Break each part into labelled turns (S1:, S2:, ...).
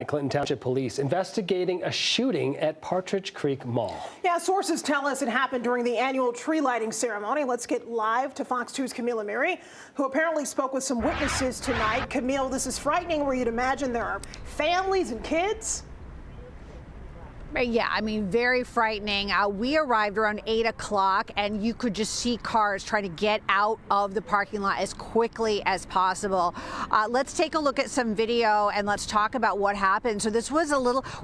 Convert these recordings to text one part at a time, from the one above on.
S1: Clinton Township Police investigating a shooting at Partridge Creek Mall.
S2: Yeah, sources tell us it happened during the annual tree lighting ceremony. Let's get live to Fox 2's Camille Amiri, who apparently spoke with some witnesses tonight. Camille, this is frightening where you'd imagine there are families and kids.
S3: Yeah, I mean, very frightening. We arrived around 8 o'clock, and you could just see cars trying to get out of the parking lot as quickly as possible. Let's take a look at some video, and let's talk about what happened. So this was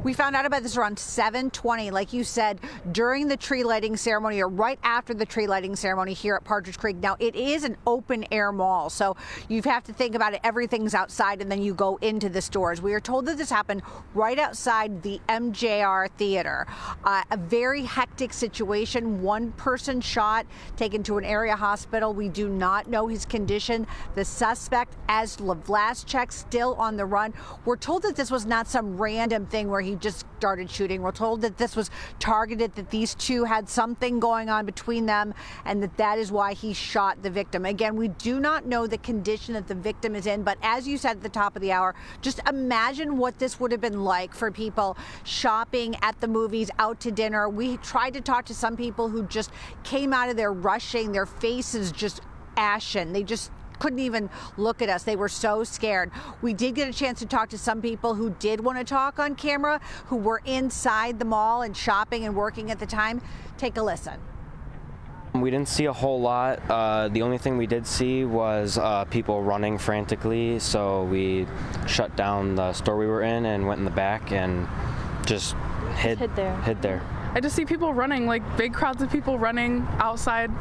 S3: we found out about this around 7:20, like you said, during the tree lighting ceremony, or right after the tree lighting ceremony here at Partridge Creek. Now, it is an open-air mall, so you have to think about it. Everything's outside, and then you go into the stores. We are told that this happened right outside the MJR Theater. A very hectic situation. One person shot, taken to an area hospital. We do not know his condition. The suspect, as of last check, still on the run. We're told that this was not some random thing where he just started shooting. We're told that this was targeted, that these two had something going on between them, and that is why he shot the victim. Again, we do not know the condition that the victim is in, but as you said at the top of the hour, just imagine what this would have been like for people shopping at the movies, out to dinner. We tried to talk to some people who just came out of there rushing, their faces just ashen. They just couldn't even look at us. They were so scared. We did get a chance to talk to some people who did want to talk on camera, who were inside the mall and shopping and working at the time. Take a listen.
S4: We didn't see a whole lot. The only thing we did see was people running frantically, so we shut down the store we were in and went in the back and just hid there.
S5: I just see people running, like big crowds of people running outside,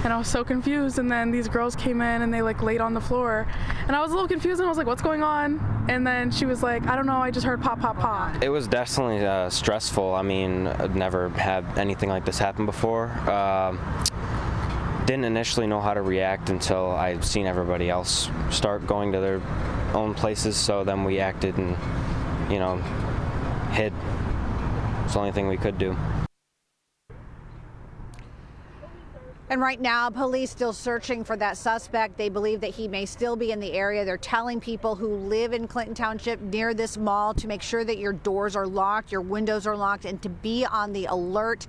S5: and I was so confused. And then these girls came in and they like laid on the floor, and I was a little confused and I was like, what's going on? And then she was like, I don't know, I just heard pop, pop, pop.
S4: It was definitely stressful. I mean, I'd never had anything like this happen before. Didn't initially know how to react until I'd seen everybody else start going to their own places, so then we acted and, hid. It's the only thing we could do.
S3: And right now, police still searching for that suspect. They believe that he may still be in the area. They're telling people who live in Clinton Township near this mall to make sure that your doors are locked, your windows are locked, and to be on the alert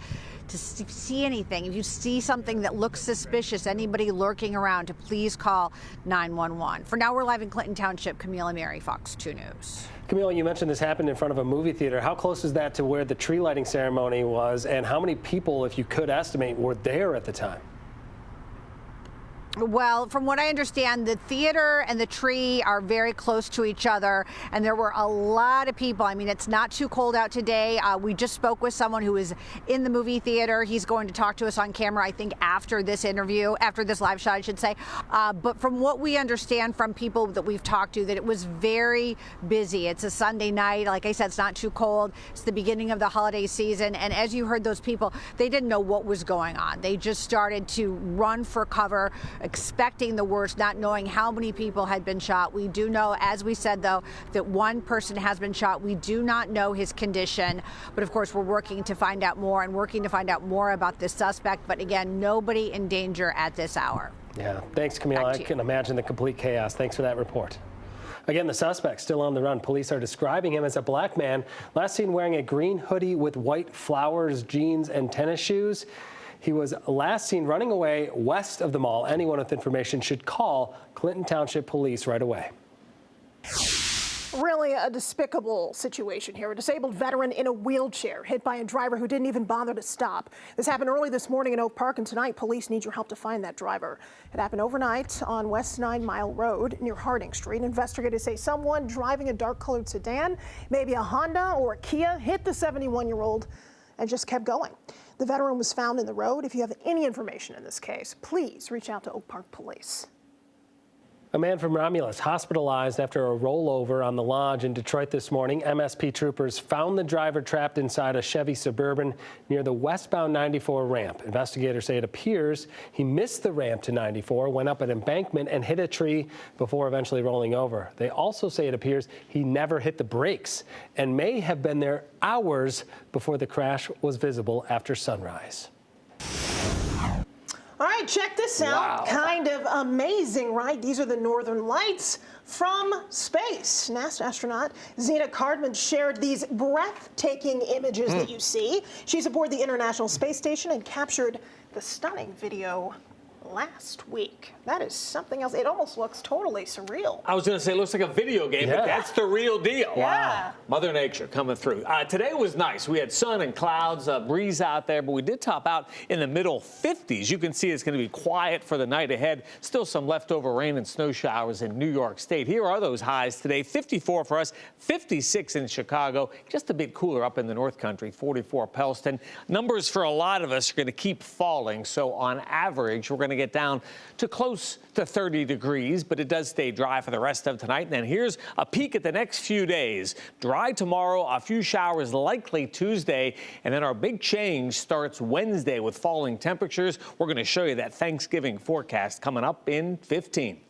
S3: to see anything. If you see something that looks suspicious, anybody lurking around, to please call 911. For now, we're live in Clinton Township. Camille Amiri, Fox 2 News.
S1: Camille, you mentioned this happened in front of a movie theater. How close is that to where the tree lighting ceremony was, and how many people, if you could estimate, were there at the time?
S3: Well, from what I understand, the theater and the tree are very close to each other, and there were a lot of people. I mean, it's not too cold out today. We just spoke with someone who is in the movie theater. He's going to talk to us on camera, I think, after this interview, after this live shot, I should say. But from what we understand from people that we've talked to, that it was very busy. It's a Sunday night. Like I said, it's not too cold. It's the beginning of the holiday season. And as you heard, those people, they didn't know what was going on. They just started to run for cover, expecting the worst, not knowing how many people had been shot. We do know, as we said, though, that one person has been shot. We do not know his condition, but of course we're working to find out more and working to find out more about this suspect. But again, nobody in danger at this hour.
S1: Yeah, thanks, Camille. I can imagine the complete chaos. Thanks for that report. Again, the suspect still on the run. Police are describing him as a black man, last seen wearing a green hoodie with white flowers, jeans, and tennis shoes. He was last seen running away west of the mall. Anyone with information should call Clinton Township Police right away.
S2: Really a despicable situation here. A disabled veteran in a wheelchair hit by a driver who didn't even bother to stop. This happened early this morning in Oak Park, and tonight police need your help to find that driver. It happened overnight on West 9 Mile Road near Harding Street. Investigators say someone driving a dark-colored sedan, maybe a Honda or a Kia, hit the 71-year-old and just kept going. The veteran was found in the road. If you have any information in this case, please reach out to Oak Park Police.
S1: A man from Romulus hospitalized after a rollover on the Lodge in Detroit this morning. MSP troopers found the driver trapped inside a Chevy Suburban near the westbound 94 ramp. Investigators say it appears he missed the ramp to 94, went up an embankment and hit a tree before eventually rolling over. They also say it appears he never hit the brakes and may have been there hours before the crash was visible after sunrise.
S2: All right, check this out.
S1: Wow.
S2: Kind of amazing, right? These are the northern lights from space. NASA astronaut Zena Cardman shared these breathtaking images that you see. She's aboard the International Space Station and captured the stunning video last week. That is something else. It almost looks totally surreal.
S6: I was going to say it looks like a video game, but that's the real deal.
S2: Yeah.
S6: Mother Nature coming through. Today was nice. We had sun and clouds, a breeze out there, but we did top out in the middle 50s. You can see it's going to be quiet for the night ahead. Still some leftover rain and snow showers in New York State. Here are those highs today. 54 for us, 56 in Chicago. Just a bit cooler up in the North Country, 44 Pellston. Numbers for a lot of us are going to keep falling. So on average, we're going to get down to close to 30 degrees, but it does stay dry for the rest of tonight. And then here's a peek at the next few days. Dry tomorrow, a few showers likely Tuesday, and then our big change starts Wednesday with falling temperatures. We're going to show you that Thanksgiving forecast coming up in 15.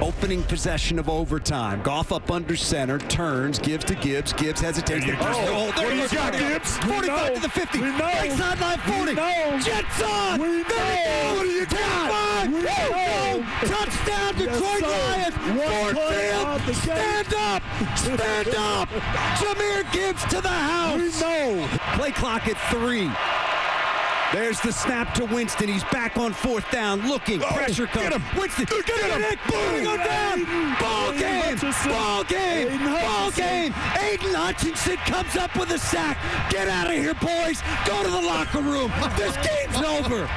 S7: Opening possession of overtime. Goff up under center, turns, gives to Gibbs. Gibbs hesitates. There you go, Gibbs. 45 to the 50. Right sideline 40. Jets on. There you go. What do you got? Touchdown, Detroit Lions. Ford Field. Stand up. Stand up. Jahmyr Gibbs to the house. Play clock at 3. There's the snap to Winston. He's back on 4th down, looking. Pressure comes. Winston, get him. Boom, go down. Ball game. Ball game. Ball game. Aiden Hutchinson comes up with a sack. Get out of here, boys. Go to the locker room. This game's over.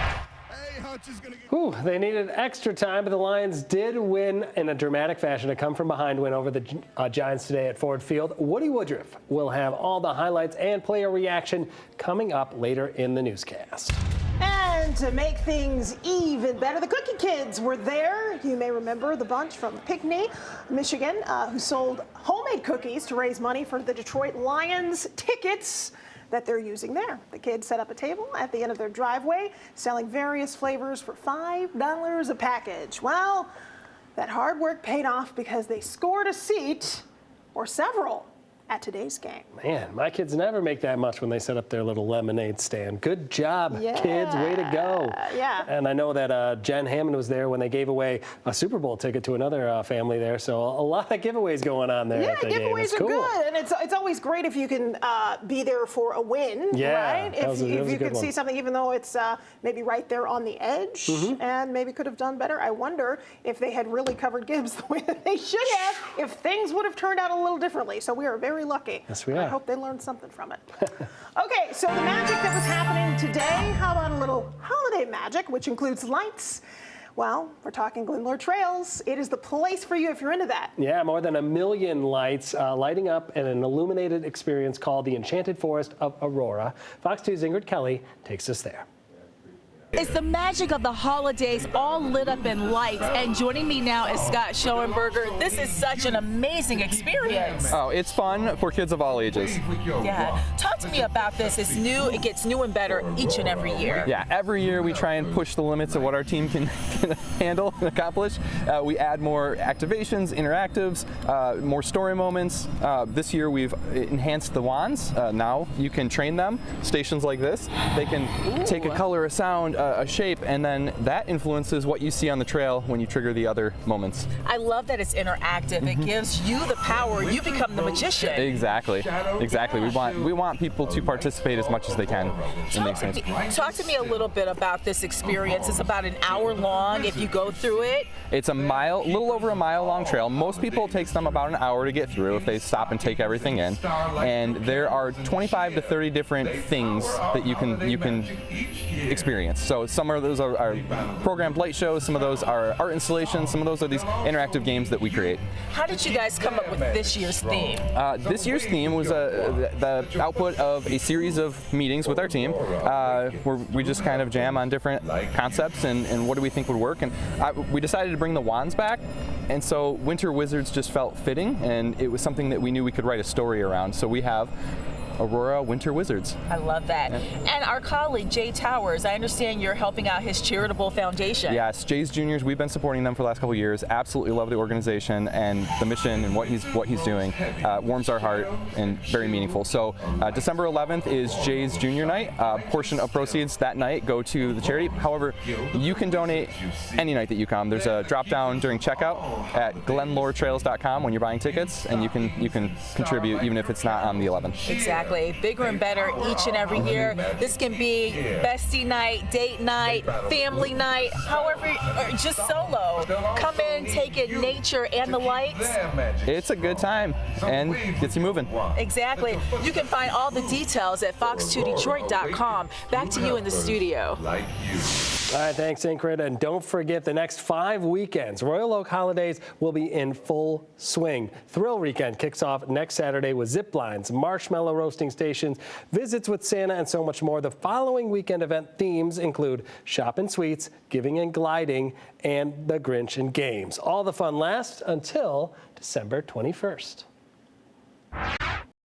S1: Ooh, they needed extra time, but the Lions did win in a dramatic fashion. A come-from-behind win over the Giants today at Ford Field. Woody Woodruff will have all the highlights and player reaction coming up later in the newscast.
S2: And to make things even better, the Cookie Kids were there. You may remember the bunch from Pinckney, Michigan, who sold homemade cookies to raise money for the Detroit Lions tickets that they're using there. The kids set up a table at the end of their driveway, selling various flavors for $5 a package. Well, that hard work paid off because they scored a seat, or several, at today's game.
S1: Man, my kids never make that much when they set up their little lemonade stand. Good job, kids. Way to go.
S2: Yeah.
S1: And I know that Jen Hammond was there when they gave away a Super Bowl ticket to another family there. So a lot of giveaways going on there at the game.
S2: Giveaways
S1: it's
S2: are
S1: cool.
S2: good. And it's always great if you can be there for a win, right? If you can see something, even though it's maybe right there on the edge and maybe could have done better. I wonder if they had really covered Gibbs the way that they should have, if things would have turned out a little differently. So we are very lucky.
S1: Yes, we are.
S2: I hope they learned something from it. Okay, so the magic that was happening today, how about a little holiday magic, which includes lights? Well, we're talking Glenlore Trails. It is the place for you if you're into that.
S1: Yeah, more than 1 million lights lighting up in an illuminated experience called the Enchanted Forest of Aurora. Fox 2's Ingrid Kelly takes us there.
S8: It's the magic of the holidays all lit up in lights. And joining me now is Scott Schoenberger. This is such an amazing experience.
S9: Oh, it's fun for kids of all ages.
S8: Yeah. Talk to me about this. It's new. It gets new and better each and every year.
S9: Yeah, every year we try and push the limits of what our team can handle and accomplish. We add more activations, interactives, more story moments. This year we've enhanced the wands. Now you can train them. Stations like this, they can take a color, a sound, a shape, and then that influences what you see on the trail when you trigger the other moments.
S8: I love that it's interactive. It gives you the power. You become the magician.
S9: Exactly. Exactly. We want people to participate as much as they can in the experience.
S8: Talk to me a little bit about this experience. It's about an hour long if you go through it.
S9: It's a little over a mile long trail. Most people it takes them about an hour to get through if they stop and take everything in. And there are 25 to 30 different things that you can experience. So some of those are programmed light shows, some of those are art installations, some of those are these interactive games that we create.
S8: How did you guys come up with this year's theme?
S9: This year's theme was the output of a series of meetings with our team where we just kind of jam on different concepts and what do we think would work. And we decided to bring the wands back, and so Winter Wizards just felt fitting, and it was something that we knew we could write a story around. So we have Aurora Winter Wizards.
S8: I love that. And our colleague, Jay Towers, I understand you're helping out his charitable foundation.
S9: Yes, Jay's Juniors, we've been supporting them for the last couple of years. Absolutely love the organization and the mission and what he's doing. Warms our heart and very meaningful. So December 11th is Jay's Junior Night. A portion of proceeds that night go to the charity. However, you can donate any night that you come. There's a drop down during checkout at glenloretrails.com when you're buying tickets, and you can contribute even if it's not on the 11th.
S8: Exactly. Bigger and better each and every year. This can be bestie night, date night, family night, however, or just solo. Come in, take in nature and the lights.
S9: It's a good time and gets you moving.
S8: Exactly. You can find all the details at fox2detroit.com. Back to you in the studio.
S1: All right, thanks, Ingrid. And don't forget, the next 5 weekends, Royal Oak holidays will be in full swing. Thrill Weekend kicks off next Saturday with zip lines, marshmallow roasting stations, visits with Santa, and so much more. The following weekend event themes include Shop and Sweets, Giving and Gliding, and The Grinch and Games. All the fun lasts until December 21st.